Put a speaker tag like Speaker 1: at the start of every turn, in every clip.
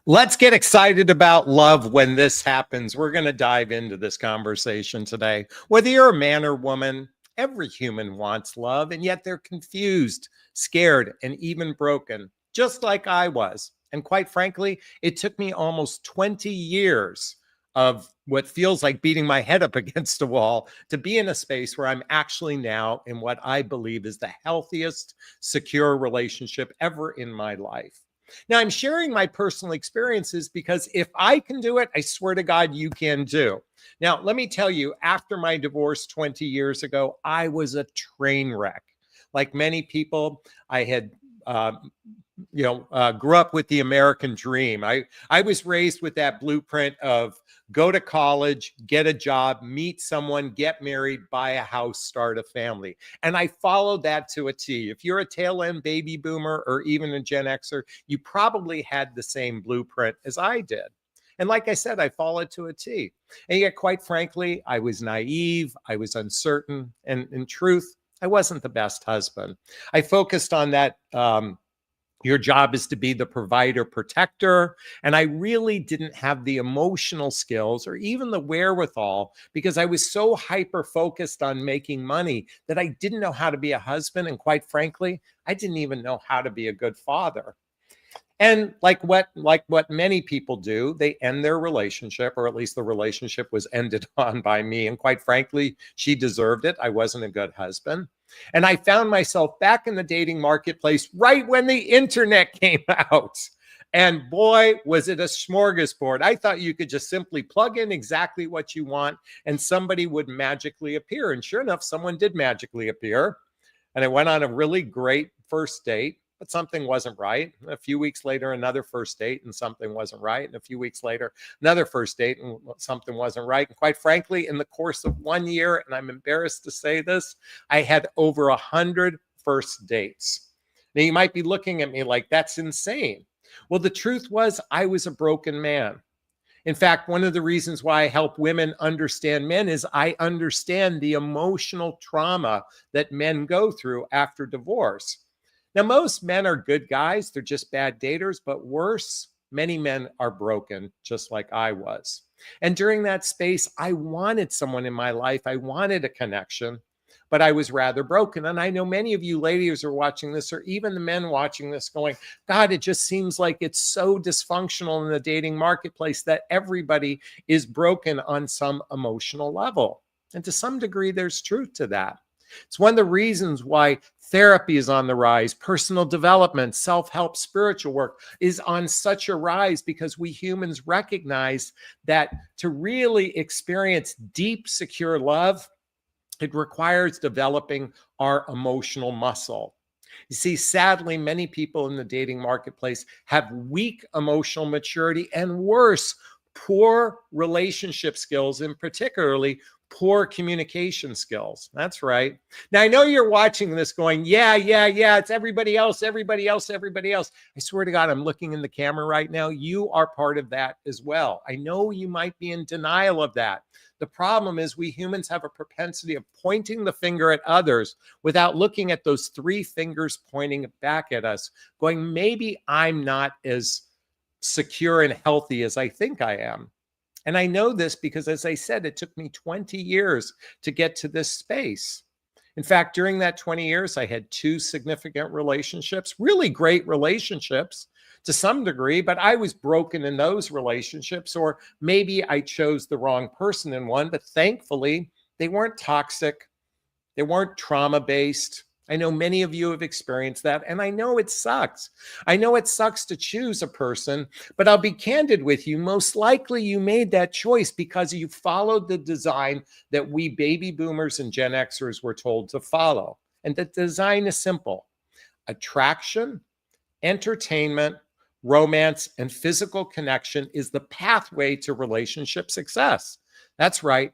Speaker 1: Let's get excited about love when this happens. We're going to dive into this conversation today. Whether you're a man or woman, every human wants love, and yet they're confused, scared, and even broken, just like I was. And quite frankly, it took me almost 20 years of what feels like beating my head up against a wall to be in a space where I'm actually now in what I believe is the healthiest, secure relationship ever in my life. Now, I'm sharing my personal experiences because if I can do it, I swear to God, you can too. Now, let me tell you, after my divorce 20 years ago, I was a train wreck. Like many people, I had uh, grew up with the American dream. I was raised with that blueprint of go to college, get a job, meet someone, get married, buy a house, start a family. And I followed that to a T. If you're a tail end baby boomer or even a Gen Xer, you probably had the same blueprint as I did. And like I said, I followed to a T. And yet, quite frankly, I was naive, I was uncertain, and in truth, I wasn't the best husband. I focused on that your job is to be the provider, protector. And I really didn't have the emotional skills or even the wherewithal because I was so hyper focused on making money that I didn't know how to be a husband. And quite frankly, I didn't even know how to be a good father. And like what many people do, they end their relationship, or at least the relationship was ended on by me. And quite frankly, she deserved it. I wasn't a good husband. And I found myself back in the dating marketplace right when the internet came out. And boy, was it a smorgasbord. I thought you could just simply plug in exactly what you want and somebody would magically appear. And sure enough, someone did magically appear. And I went on a really great first date, but something wasn't right. And a few weeks later, another first date and something wasn't right. And a few weeks later, another first date and something wasn't right. And quite frankly, in the course of 1 year, and I'm embarrassed to say this, I had over 100 first dates. Now you might be looking at me like that's insane. Well, the truth was I was a broken man. In fact, one of the reasons why I help women understand men is I understand the emotional trauma that men go through after divorce. Now, most men are good guys. They're just bad daters, but worse, many men are broken, just like I was. And during that space, I wanted someone in my life. I wanted a connection, but I was rather broken. And I know many of you ladies are watching this, or even the men watching this going, God, it just seems like it's so dysfunctional in the dating marketplace that everybody is broken on some emotional level. And to some degree, there's truth to that. It's one of the reasons why therapy is on the rise, personal development, self-help, spiritual work is on such a rise because we humans recognize that to really experience deep, secure love, it requires developing our emotional muscle. You see, sadly, many people in the dating marketplace have weak emotional maturity and worse, poor relationship skills, and particularly poor communication skills. That's right. Now, I know you're watching this going, yeah, it's everybody else, everybody else, everybody else. I swear to God, I'm looking in the camera right now. You are part of that as well. I know you might be in denial of that. The problem is we humans have a propensity of pointing the finger at others without looking at those three fingers pointing back at us, going, maybe I'm not as secure and healthy as I think I am. And I know this because, as I said, it took me 20 years to get to this space. In fact, during that 20 years, I had 2 significant relationships, really great relationships to some degree, but I was broken in those relationships, or maybe I chose the wrong person in one, but thankfully, they weren't toxic. They weren't trauma-based. I know many of you have experienced that, and I know it sucks. I know it sucks to choose a person, but I'll be candid with you. Most likely you made that choice because you followed the design that we baby boomers and Gen Xers were told to follow. And the design is simple: attraction, entertainment, romance, and physical connection is the pathway to relationship success. That's right.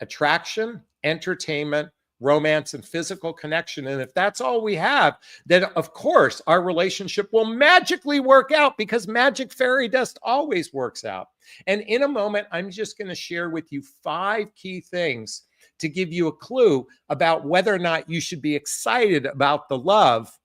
Speaker 1: Attraction, entertainment, romance, and physical connection. And if that's all we have, then of course our relationship will magically work out because magic fairy dust always works out. And in a moment, I'm just going to share with you 5 key things to give you a clue about whether or not you should be excited about the love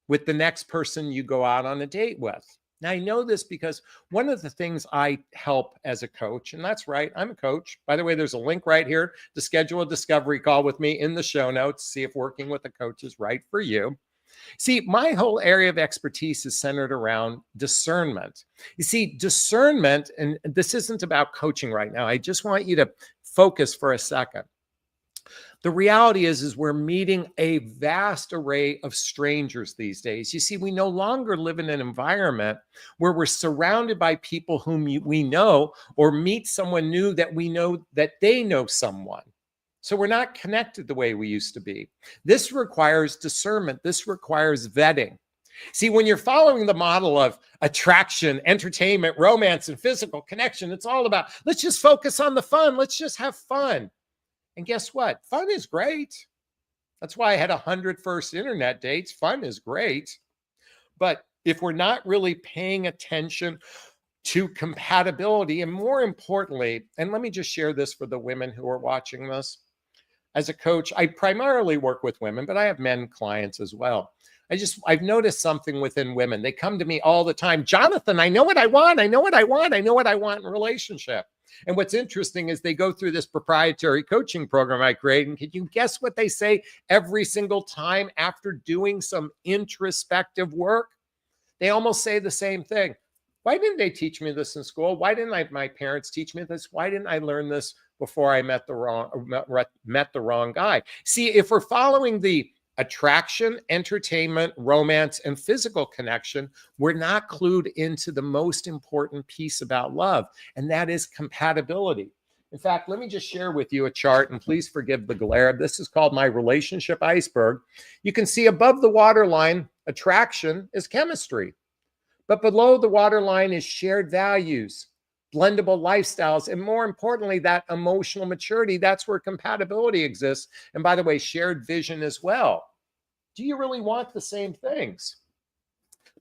Speaker 1: with the next person you go out on a date with. Now, I know this because one of the things I help as a coach, and that's right, I'm a coach. By the way, there's a link right here to schedule a discovery call with me in the show notes. See if working with a coach is right for you. See, my whole area of expertise is centered around discernment. You see, discernment, and this isn't about coaching right now. I just want you to focus for a second. The reality is we're meeting a vast array of strangers these days. You see, we no longer live in an environment where we're surrounded by people whom we know, or meet someone new that we know that they know someone. So we're not connected the way we used to be. This requires discernment. This requires vetting. See, when you're following the model of attraction, entertainment, romance, and physical connection, it's all about, let's just focus on the fun. Let's just have fun. And guess what? Fun is great. That's why I had 100 first internet dates. Fun is great. But if we're not really paying attention to compatibility, and more importantly, and let me just share this for the women who are watching this. As a coach, I primarily work with women, but I have men clients as well. I've noticed something within women. They come to me all the time. Jonathan, I know what I want. I know what I want. I know what I want in a relationship. And what's interesting is they go through this proprietary coaching program I create. And can you guess what they say every single time after doing some introspective work? They almost say the same thing. Why didn't they teach me this in school? Why didn't my parents teach me this? Why didn't I learn this before I met the wrong guy? See, if we're following the attraction, entertainment, romance, and physical connection, we're not clued into the most important piece about love, and that is compatibility. In fact, let me just share with you a chart, and please forgive the glare. This is called my relationship iceberg. You can see above the waterline, attraction is chemistry, but below the waterline is shared values, blendable lifestyles, and more importantly, that emotional maturity. That's where compatibility exists. And by the way, shared vision as well. Do you really want the same things?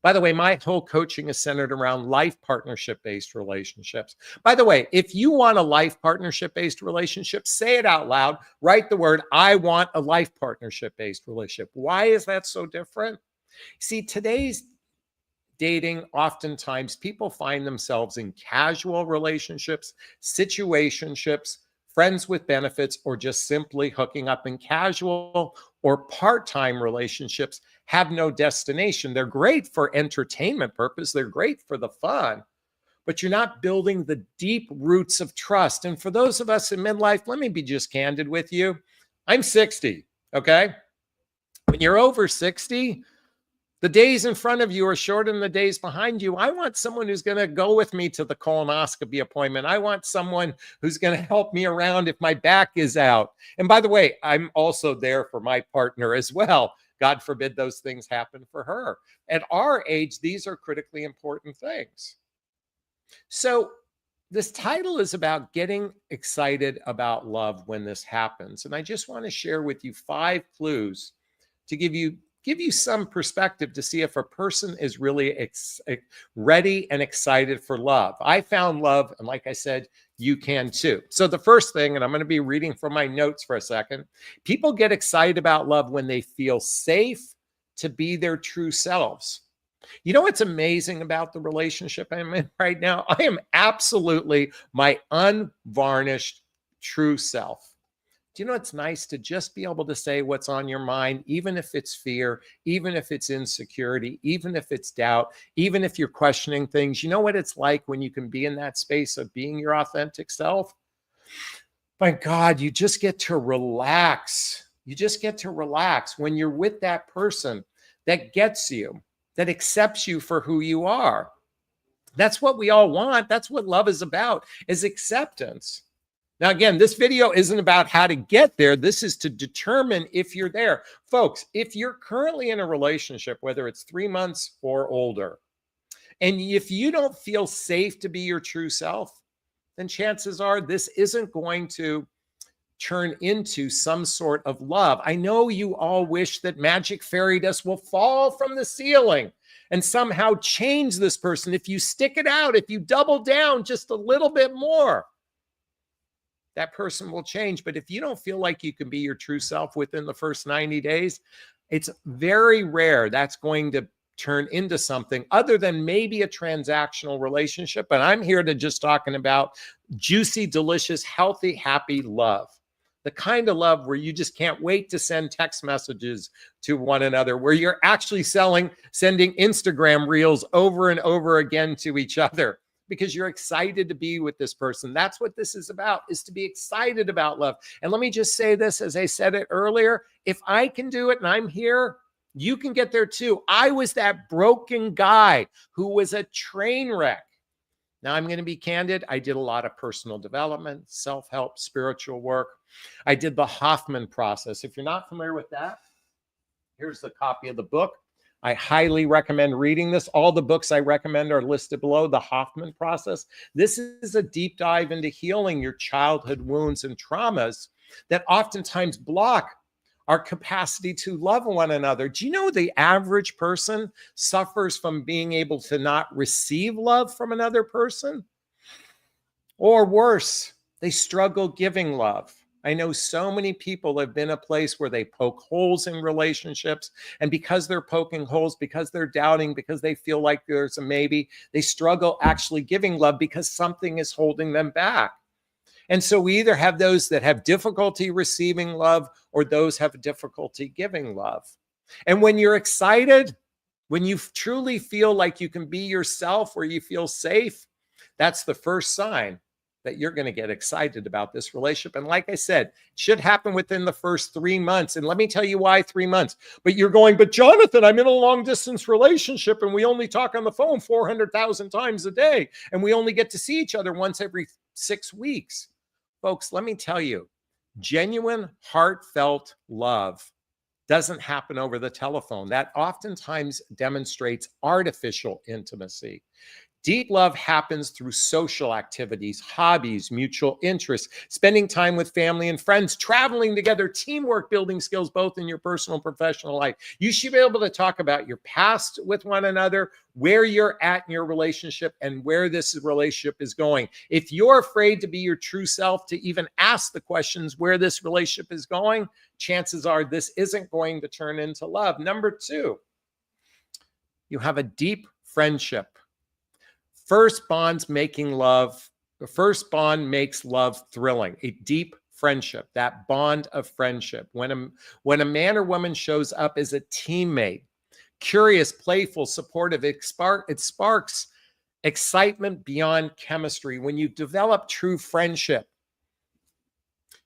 Speaker 1: By the way, my whole coaching is centered around life partnership-based relationships. By the way, if you want a life partnership-based relationship, say it out loud. Write the word, I want a life partnership-based relationship. Why is that so different? See, today's dating, oftentimes people find themselves in casual relationships, situationships, friends with benefits, or just simply hooking up. In casual or part-time relationships have no destination. They're great for entertainment purpose. They're great for the fun, but you're not building the deep roots of trust. And for those of us in midlife, let me be just candid with you. I'm 60, okay? When you're over 60, the days in front of you are shorter than the days behind you. I want someone who's going to go with me to the colonoscopy appointment. I want someone who's going to help me around if my back is out. And by the way, I'm also there for my partner as well. God forbid those things happen for her. At our age, these are critically important things. So this title is about getting excited about love when this happens. And I just want to share with you 5 clues to give you some perspective to see if a person is really ready and excited for love. I found love, and like I said, you can too. So the first thing, and I'm going to be reading from my notes for a second, people get excited about love when they feel safe to be their true selves. You know what's amazing about the relationship I'm in right now? I am absolutely my unvarnished true self. Do you know it's nice to just be able to say what's on your mind, even if it's fear, even if it's insecurity, even if it's doubt, even if you're questioning things? You know what it's like when you can be in that space of being your authentic self? My God, you just get to relax. You just get to relax when you're with that person that gets you, that accepts you for who you are. That's what we all want. That's what love is about, is acceptance. Now, again, this video isn't about how to get there. This is to determine if you're there. Folks, if you're currently in a relationship, whether it's 3 months or older, and if you don't feel safe to be your true self, then chances are this isn't going to turn into some sort of love. I know you all wish that magic fairy dust will fall from the ceiling and somehow change this person. If you stick it out, if you double down just a little bit more, that person will change. But if you don't feel like you can be your true self within the first 90 days, it's very rare that's going to turn into something other than maybe a transactional relationship. But I'm here to just talking about juicy, delicious, healthy, happy love. The kind of love where you just can't wait to send text messages to one another, where you're actually sending Instagram reels over and over again to each other because you're excited to be with this person. That's what this is about, is to be excited about love. And let me just say this, as I said it earlier, if I can do it and I'm here, you can get there too. I was that broken guy who was a train wreck. Now I'm going to be candid. I did a lot of personal development, self-help, spiritual work. I did the Hoffman process. If you're not familiar with that, here's the copy of the book. I highly recommend reading this. All the books I recommend are listed below. The Hoffman process. This is a deep dive into healing your childhood wounds and traumas that oftentimes block our capacity to love one another. Do you know the average person suffers from being able to not receive love from another person? Or worse, they struggle giving love. I know so many people have been a place where they poke holes in relationships, and because they're poking holes, because they're doubting, because they feel like there's a maybe, they struggle actually giving love because something is holding them back. And so we either have those that have difficulty receiving love or those have difficulty giving love. And when you're excited, when you truly feel like you can be yourself, where you feel safe, that's the first sign that you're going to get excited about this relationship. And like I said, it should happen within the first 3 months. And let me tell you why 3 months. But you're going, but Jonathan, I'm in a long distance relationship and we only talk on the phone 400,000 times a day. And we only get to see each other once every 6 weeks. Folks, let me tell you, genuine, heartfelt love doesn't happen over the telephone. That oftentimes demonstrates artificial intimacy. Deep love happens through social activities, hobbies, mutual interests, spending time with family and friends, traveling together, teamwork, building skills, both in your personal and professional life. You should be able to talk about your past with one another, where you're at in your relationship, and where this relationship is going. If you're afraid to be your true self, to even ask the questions where this relationship is going, chances are this isn't going to turn into love. Number 2, you have a deep friendship. First bond makes love thrilling, a deep friendship, that bond of friendship. When a man or woman shows up as a teammate, curious, playful, supportive, it sparks excitement beyond chemistry. When you develop true friendship,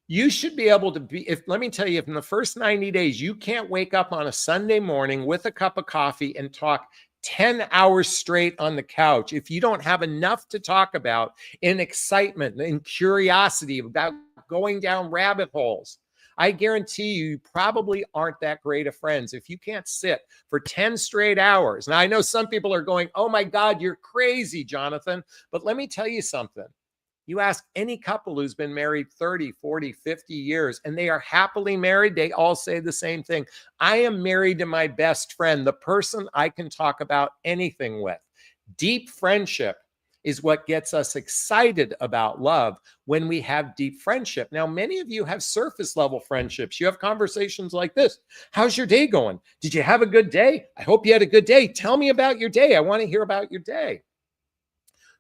Speaker 1: you should be able to let me tell you, if in the first 90 days, you can't wake up on a Sunday morning with a cup of coffee and talk 10 hours straight on the couch, if you don't have enough to talk about in excitement and curiosity about going down rabbit holes, I guarantee you probably aren't that great of friends if you can't sit for 10 straight hours. Now, I know some people are going, oh my God, you're crazy, Jonathan. But let me tell you something. You ask any couple who's been married 30, 40, 50 years, and they are happily married, they all say the same thing. I am married to my best friend, the person I can talk about anything with. Deep friendship is what gets us excited about love when we have deep friendship. Now, many of you have surface level friendships. You have conversations like this. How's your day going? Did you have a good day? I hope you had a good day. Tell me about your day. I want to hear about your day.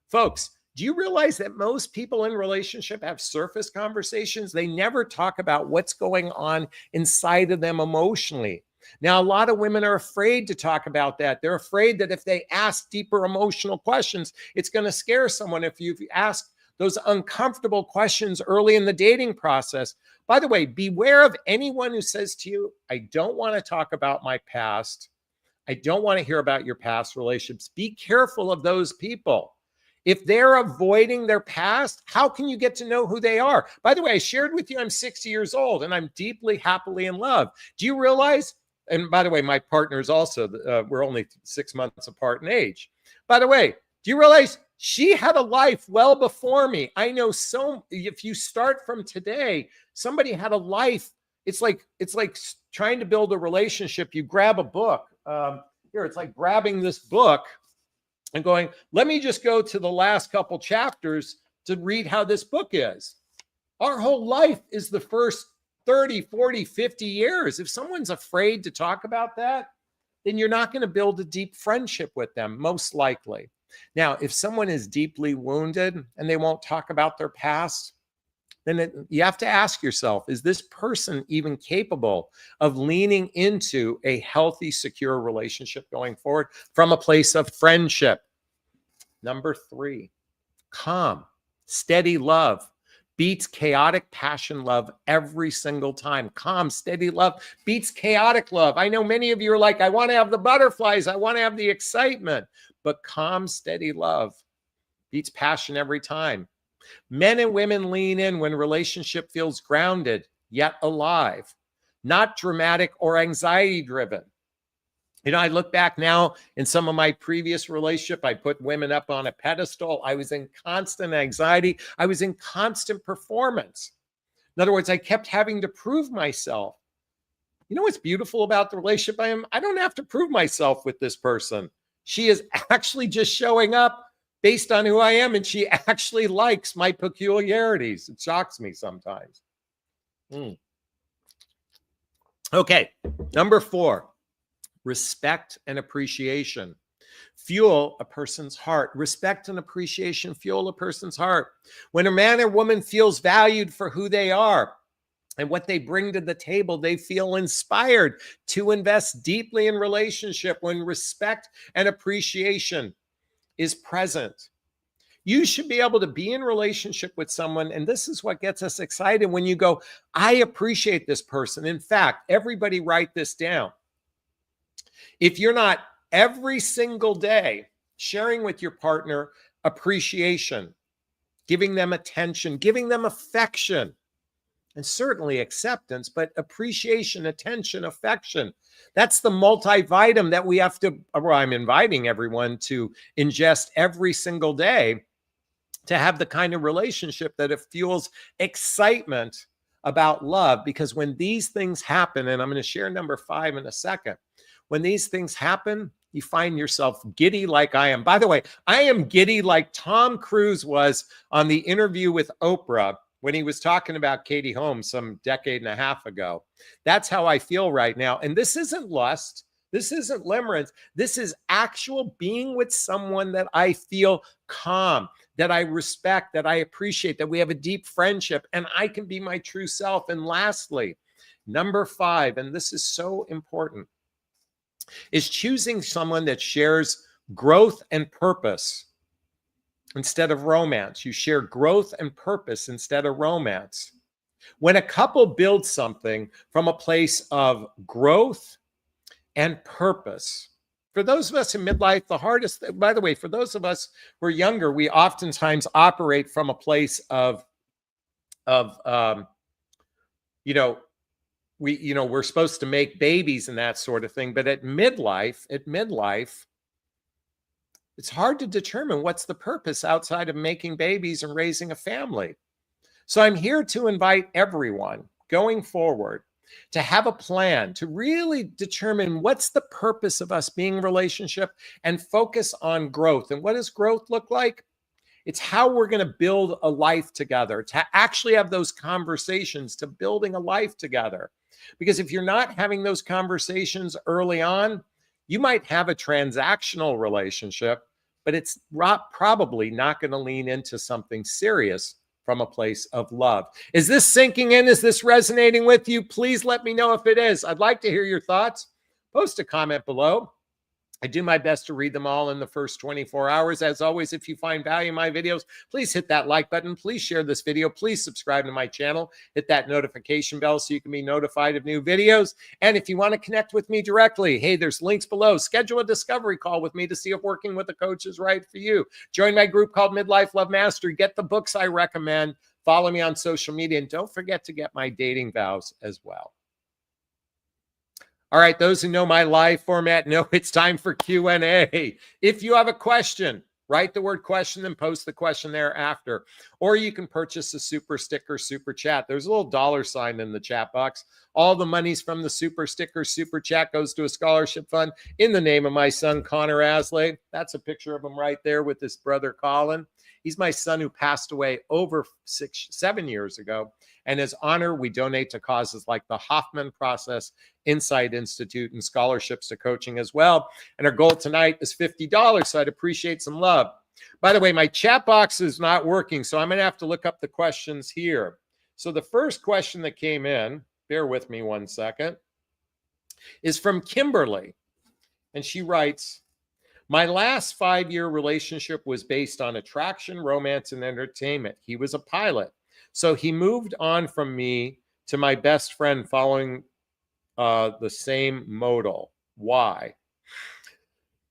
Speaker 1: Folks, do you realize that most people in relationship have surface conversations? They never talk about what's going on inside of them emotionally. Now, a lot of women are afraid to talk about that. They're afraid that if they ask deeper emotional questions, it's going to scare someone. If you ask those uncomfortable questions early in the dating process. By the way, beware of anyone who says to you, I don't want to talk about my past. I don't want to hear about your past relationships. Be careful of those people. If they're avoiding their past, how can you get to know who they are? By the way, I shared with you I'm 60 years old and I'm deeply, happily in love. Do you realize? And by the way, my partner's also, we're only 6 months apart in age. By the way, do you realize she had a life well before me? I know if you start from today, somebody had a life. It's like trying to build a relationship. You grab a book. Here, it's like grabbing this book and going, let me just go to the last couple chapters to read how this book is. Our whole life is the first 30, 40, 50 years. If someone's afraid to talk about that, then you're not going to build a deep friendship with them, most likely. Now, if someone is deeply wounded and they won't talk about their past, then you have to ask yourself, is this person even capable of leaning into a healthy, secure relationship going forward from a place of friendship? Number 3, calm, steady love beats chaotic passion love every single time. Calm, steady love beats chaotic love. I know many of you are like, I want to have the butterflies, I want to have the excitement, but calm, steady love beats passion every time. Men and women lean in when relationship feels grounded, yet alive, not dramatic or anxiety driven. You know, I look back now in some of my previous relationship, I put women up on a pedestal. I was in constant anxiety. I was in constant performance. In other words, I kept having to prove myself. You know what's beautiful about the relationship I don't have to prove myself with this person. She is actually just showing up based on who I am, and she actually likes my peculiarities. It shocks me sometimes. Okay, number 4, respect and appreciation fuel a person's heart. Respect and appreciation fuel a person's heart. When a man or woman feels valued for who they are and what they bring to the table, they feel inspired to invest deeply in relationship. When respect and appreciation is present, you should be able to be in relationship with someone. And this is what gets us excited when you go, I appreciate this person. In fact, everybody write this down. If you're not every single day sharing with your partner appreciation, giving them attention, giving them affection, and certainly acceptance, but appreciation, attention, affection, that's the multivitamin that we have to, or I'm inviting everyone to ingest every single day to have the kind of relationship that it fuels excitement about love. Because when these things happen, and I'm going to share number 5 in a second, when these things happen, you find yourself giddy like I am. By the way, I am giddy like Tom Cruise was on the interview with Oprah when he was talking about Katie Holmes some decade and a half ago. That's how I feel right now. And this isn't lust. This isn't limerence. This is actual being with someone that I feel calm, that I respect, that I appreciate, that we have a deep friendship, and I can be my true self. And lastly, number 5, and this is so important, is choosing someone that shares growth and purpose instead of romance. You share growth and purpose instead of romance. When a couple builds something from a place of growth and purpose, for those of us in midlife, the hardest, by the way, for those of us who are younger, we oftentimes operate from a place of we're supposed to make babies and that sort of thing. But at midlife, it's hard to determine what's the purpose outside of making babies and raising a family. So I'm here to invite everyone going forward to have a plan to really determine what's the purpose of us being in a relationship and focus on growth. And what does growth look like? It's how we're going to build a life together, to actually have those conversations, to building a life together. Because if you're not having those conversations early on, you might have a transactional relationship, but it's probably not going to lean into something serious from a place of love. Is this sinking in? Is this resonating with you? Please let me know if it is. I'd like to hear your thoughts. Post a comment below. I do my best to read them all in the first 24 hours. As always, if you find value in my videos, please hit that like button. Please share this video. Please subscribe to my channel. Hit that notification bell so you can be notified of new videos. And if you want to connect with me directly, hey, there's links below. Schedule a discovery call with me to see if working with a coach is right for you. Join my group called Midlife Love Mastery. Get the books I recommend. Follow me on social media. And don't forget to get my dating vows as well. All right, those who know my live format know it's time for Q&A. If you have a question, write the word question and post the question thereafter. Or you can purchase a super sticker, super chat. There's a little $ sign in the chat box. All the monies from the super sticker, super chat goes to a scholarship fund in the name of my son, Connor Asley. That's a picture of him right there with his brother, Colin. He's my son who passed away over 7 years ago. And as honor, we donate to causes like the Hoffman Process, Insight Institute, and scholarships to coaching as well. And our goal tonight is $50, so I'd appreciate some love. By the way, my chat box is not working, so I'm going to have to look up the questions here. So the first question that came in, bear with me 1 second, is from Kimberly. And she writes, my last 5-year relationship was based on attraction, romance, and entertainment. He was a pilot. So he moved on from me to my best friend following the same modal. Why?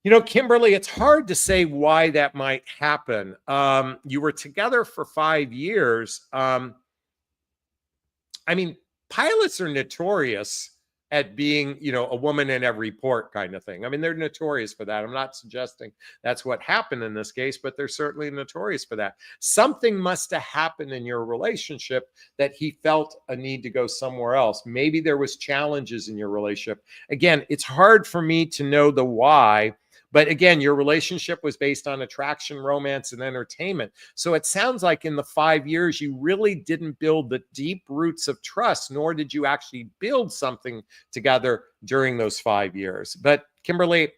Speaker 1: You know, Kimberly, it's hard to say why that might happen. You were together for 5 years. I mean, pilots are notorious at being, you know, a woman in every port kind of thing. I mean, they're notorious for that. I'm not suggesting that's what happened in this case, but they're certainly notorious for that. Something must have happened in your relationship that he felt a need to go somewhere else. Maybe there was challenges in your relationship. Again, it's hard for me to know the why. But again, your relationship was based on attraction, romance, and entertainment. So it sounds like in the 5 years, you really didn't build the deep roots of trust, nor did you actually build something together during those 5 years. But Kimberly,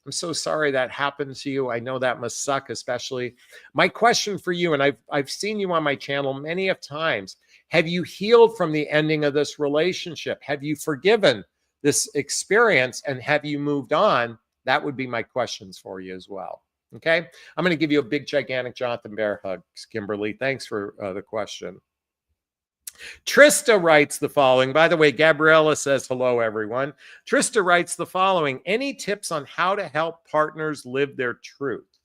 Speaker 1: I'm so sorry that happened to you. I know that must suck, especially. My question for you, and I've seen you on my channel many of times, have you healed from the ending of this relationship? Have you forgiven this experience, and have you moved on? That would be my questions for you as well. Okay. I'm going to give you a big, gigantic Jonathan Bear hug, Kimberly. Thanks for the question. Trista writes the following. By the way, Gabriella says, hello, everyone. Trista writes the following. Any tips on how to help partners live their truth?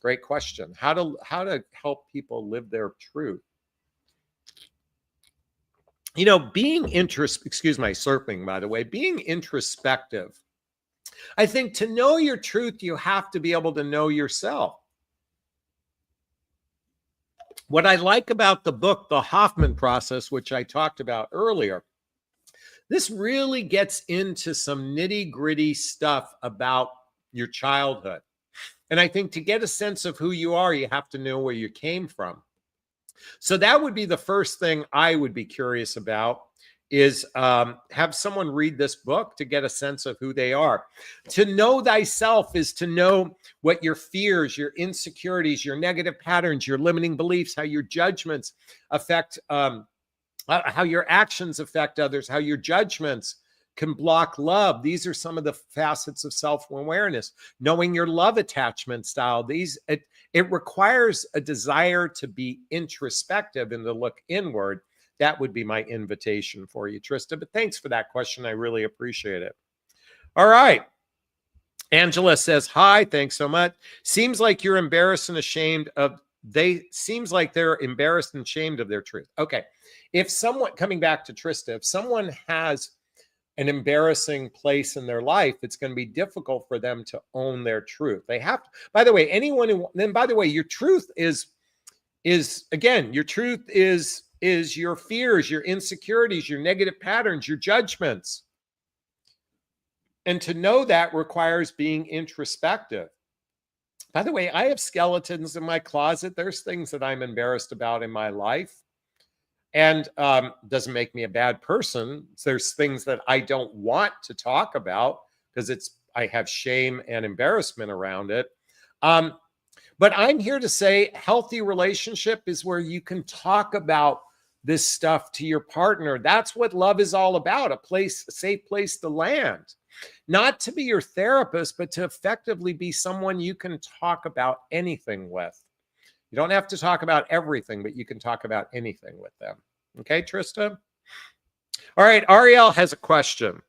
Speaker 1: Great question. How to help people live their truth? You know, being excuse my slurping, by the way, being introspective. I think to know your truth, you have to be able to know yourself. What I like about the book, The Hoffman Process, which I talked about earlier, this really gets into some nitty-gritty stuff about your childhood. And I think to get a sense of who you are, you have to know where you came from. So that would be the first thing I would be curious about, is have someone read this book to get a sense of who they are. To know thyself is to know what your fears, your insecurities, your negative patterns, your limiting beliefs, how your judgments affect, how your actions affect others, how your judgments can block love. These are some of the facets of self-awareness. Knowing your love attachment style. It requires a desire to be introspective and to look inward. That would be my invitation for you, Trista. But thanks for that question. I really appreciate it. All right. Angela says, hi, thanks so much. Seems like you're embarrassed and ashamed of, seems like they're embarrassed and ashamed of their truth. Okay. If someone, coming back to Trista, if someone has an embarrassing place in their life, it's going to be difficult for them to own their truth. They have to, by the way, anyone who, then by the way, your truth is again, your truth is your fears, your insecurities, your negative patterns, your judgments. And to know that requires being introspective. By the way, I have skeletons in my closet. There's things that I'm embarrassed about in my life. And doesn't make me a bad person. There's things that I don't want to talk about because I have shame and embarrassment around it. But I'm here to say healthy relationship is where you can talk about this stuff to your partner. That's what love is all about, a safe place to land. Not to be your therapist, but to effectively be someone you can talk about anything with. You don't have to talk about everything, but you can talk about anything with them. Okay, Trista? All right, Ariel has a question.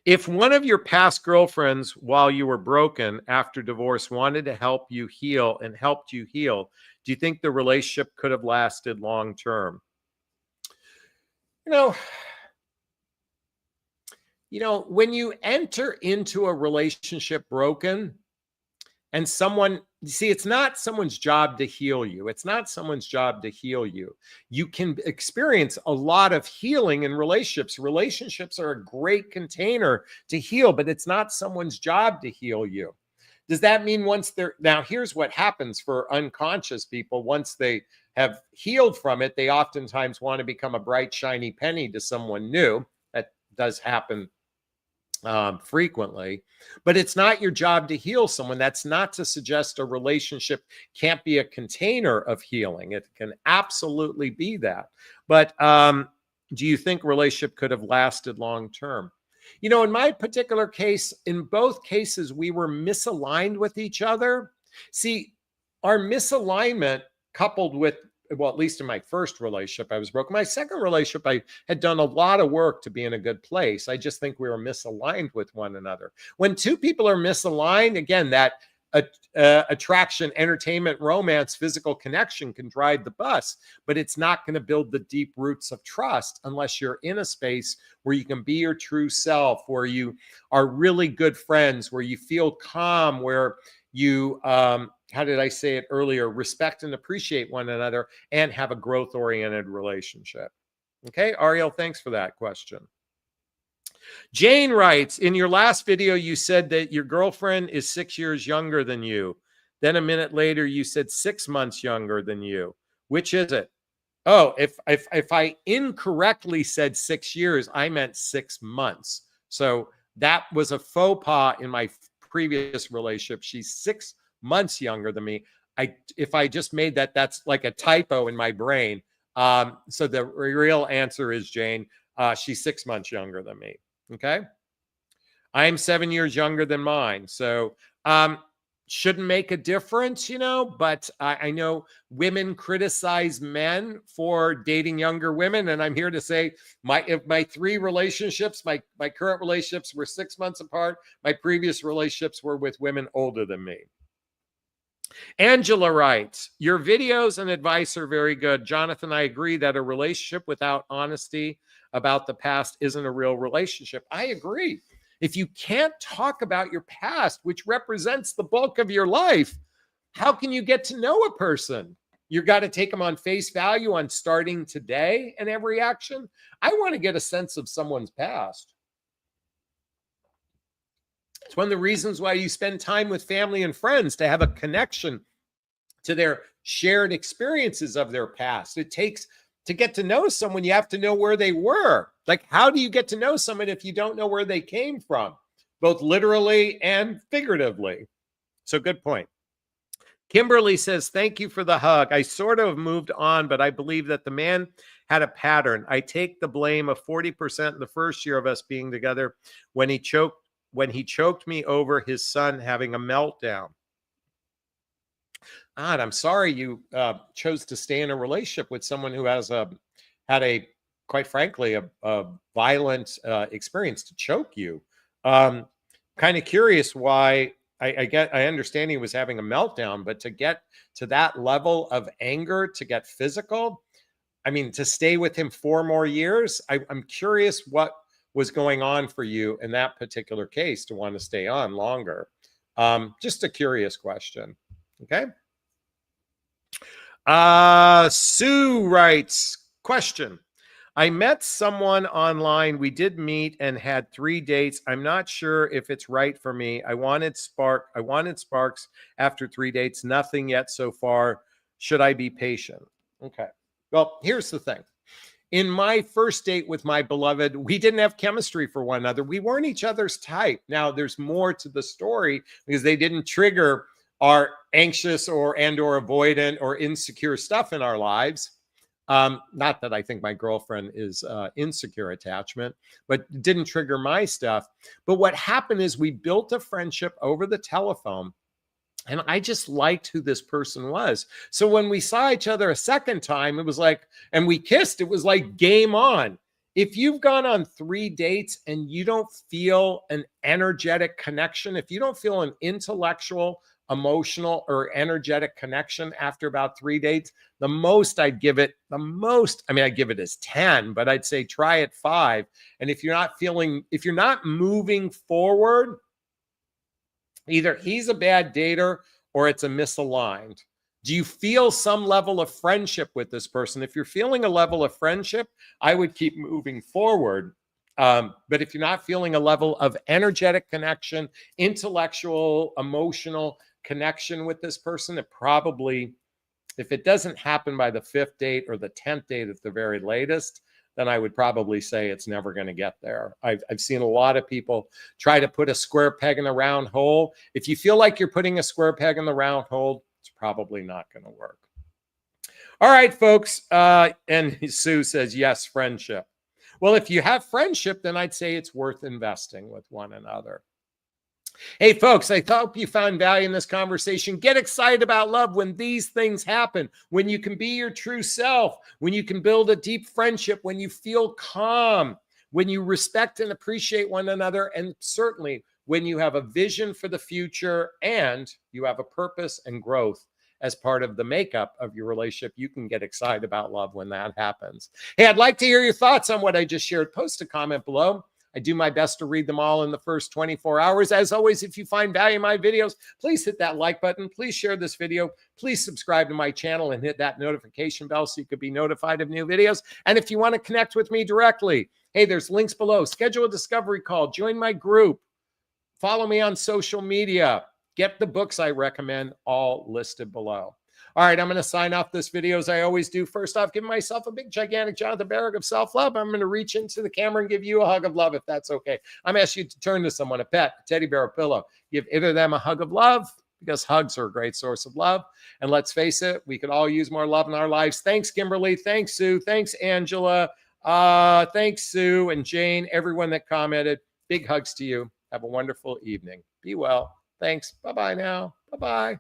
Speaker 1: If one of your past girlfriends, while you were broken after divorce, wanted to help you heal and helped you heal, do you think the relationship could have lasted long term? You know, when you enter into a relationship broken, And see, it's not someone's job to heal you. It's not someone's job to heal you. You can experience a lot of healing in relationships. Relationships are a great container to heal, but it's not someone's job to heal you. Does that mean now here's what happens for unconscious people. Once they have healed from it, they oftentimes want to become a bright, shiny penny to someone new. That does happen frequently, but it's not your job to heal someone. That's not to suggest a relationship can't be a container of healing. It can absolutely be that. But do you think relationship could have lasted long term? In my particular case, in both cases, we were misaligned with each other. See, our misalignment coupled with, well, at least in my first relationship, I was broken. My second relationship, I had done a lot of work to be in a good place. I just think we were misaligned with one another. When two people are misaligned, again, that attraction, entertainment, romance, physical connection can drive the bus, but it's not going to build the deep roots of trust unless you're in a space where you can be your true self, where you are really good friends, where you feel calm, where you, how did I say it earlier, respect and appreciate one another and have a growth-oriented relationship. Okay, Ariel, thanks for that question. Jane writes, in your last video, you said that your girlfriend is 6 years younger than you. Then a minute later, you said 6 months younger than you. Which is it? Oh, if I incorrectly said 6 years, I meant 6 months. So that was a faux pas in my previous relationship. She's 6 months younger than me. If I just made that, that's like a typo in my brain. So the real answer is, Jane, she's 6 months younger than me. Okay. I'm 7 years younger than mine. So shouldn't make a difference, but I know women criticize men for dating younger women. And I'm here to say my 3 relationships, my current relationships were 6 months apart. My previous relationships were with women older than me. Angela writes, your videos and advice are very good. Jonathan, I agree that a relationship without honesty about the past isn't a real relationship. I agree. If you can't talk about your past, which represents the bulk of your life, how can you get to know a person? You got to take them on face value on starting today and every action. I want to get a sense of someone's past. It's one of the reasons why you spend time with family and friends, to have a connection to their shared experiences of their past. It takes, to get to know someone, you have to know where they were. Like, how do you get to know someone if you don't know where they came from, both literally and figuratively? So good point. Kimberly says, thank you for the hug. I sort of moved on, but I believe that the man had a pattern. I take the blame of 40% in the first year of us being together when he choked me over his son having a meltdown. God, I'm sorry you chose to stay in a relationship with someone who has had a, quite frankly, a violent experience to choke you. Kind of curious why. I understand he was having a meltdown, but to get to that level of anger, to get physical, I mean, to stay with him 4 more years, I'm curious what was going on for you in that particular case to want to stay on longer. Just a curious question. Okay. Sue writes, question. I met someone online. We did meet and had 3 dates. I'm not sure if it's right for me. I wanted sparks after 3 dates. Nothing yet so far. Should I be patient? Okay. Well, here's the thing. In my first date with my beloved, we didn't have chemistry for one another. We weren't each other's type. Now, there's more to the story because they didn't trigger our anxious or avoidant or insecure stuff in our lives. Not that I think my girlfriend is insecure attachment, but it didn't trigger my stuff. But what happened is we built a friendship over the telephone, and I just liked who this person was. So when we saw each other a second time, it was like, and we kissed, it was like game on. If you've gone on 3 dates and you don't feel an energetic connection, if you don't feel an intellectual, emotional, or energetic connection after about 3 dates, the most I'd give it, I'd give it as 10, but I'd say try at 5. And if you're not moving forward, Either he's a bad dater or it's a misaligned. Do you feel some level of friendship with this person? If you're feeling a level of friendship, I would keep moving forward. But if you're not feeling a level of energetic connection, intellectual, emotional connection with this person, it probably, if it doesn't happen by the 5th date or the 10th date at the very latest, then I would probably say it's never going to get there. I've seen a lot of people try to put a square peg in a round hole. If you feel like you're putting a square peg in the round hole, it's probably not going to work. All right, folks. And Sue says, yes, friendship. Well, if you have friendship, then I'd say it's worth investing with one another. Hey, folks, I hope you found value in this conversation. Get excited about love when these things happen, when you can be your true self, when you can build a deep friendship, when you feel calm, when you respect and appreciate one another, and certainly when you have a vision for the future and you have a purpose and growth as part of the makeup of your relationship. You can get excited about love when that happens. Hey, I'd like to hear your thoughts on what I just shared. Post a comment below. I do my best to read them all in the first 24 hours. As always, if you find value in my videos, please hit that like button. Please share this video. Please subscribe to my channel and hit that notification bell so you could be notified of new videos. And if you want to connect with me directly, hey, there's links below. Schedule a discovery call. Join my group. Follow me on social media. Get the books I recommend, all listed below. All right, I'm going to sign off this video as I always do. First off, give myself a big, gigantic Jonathan Barrick of self-love. I'm going to reach into the camera and give you a hug of love, if that's okay. I'm asking you to turn to someone, a pet, a teddy bear, a pillow. Give either of them a hug of love, because hugs are a great source of love. And let's face it, we could all use more love in our lives. Thanks, Kimberly. Thanks, Sue. Thanks, Angela. Thanks, Sue and Jane, everyone that commented. Big hugs to you. Have a wonderful evening. Be well. Thanks. Bye-bye now. Bye-bye.